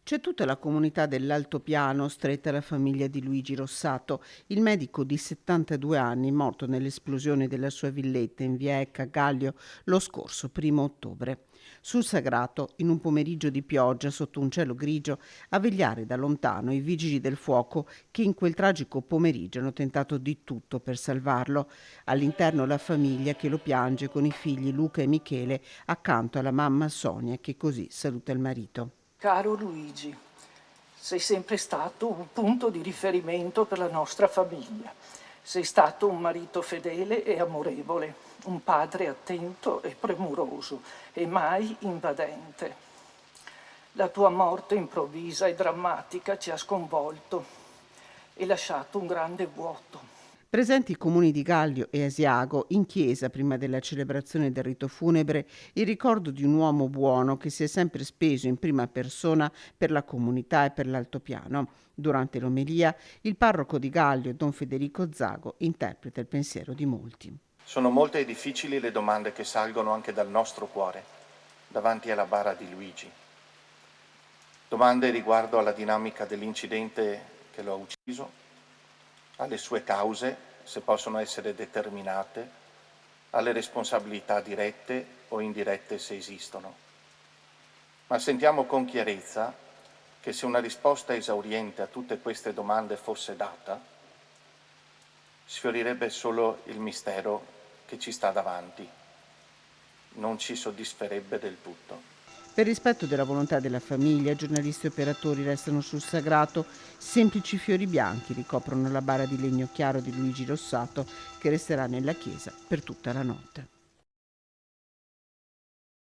C'è tutta la comunità dell'Altopiano stretta alla famiglia di Luigi Rossato, il medico di 72 anni morto nell'esplosione della sua villetta in via Ecca Gallio lo scorso 1° ottobre. Sul sagrato, in un pomeriggio di pioggia sotto un cielo grigio, a vegliare da lontano i vigili del fuoco che in quel tragico pomeriggio hanno tentato di tutto per salvarlo. All'interno la famiglia che lo piange con i figli Luca e Michele accanto alla mamma Sonia che così saluta il marito. Caro Luigi, sei sempre stato un punto di riferimento per la nostra famiglia. Sei stato un marito fedele e amorevole, un padre attento e premuroso e mai invadente. La tua morte improvvisa e drammatica ci ha sconvolto e lasciato un grande vuoto. Presenti i comuni di Gallio e Asiago, in chiesa, prima della celebrazione del rito funebre, il ricordo di un uomo buono che si è sempre speso in prima persona per la comunità e per l'altopiano. Durante l'omelia, il parroco di Gallio, don Federico Zago, interpreta il pensiero di molti. Sono molte e difficili le domande che salgono anche dal nostro cuore, davanti alla bara di Luigi. Domande riguardo alla dinamica dell'incidente che lo ha ucciso, alle sue cause, se possono essere determinate, alle responsabilità dirette o indirette se esistono. Ma sentiamo con chiarezza che se una risposta esauriente a tutte queste domande fosse data, sfiorirebbe solo il mistero che ci sta davanti, non ci soddisferebbe del tutto. Per rispetto della volontà della famiglia, giornalisti e operatori restano sul sagrato, semplici fiori bianchi ricoprono la bara di legno chiaro di Luigi Rossato che resterà nella chiesa per tutta la notte.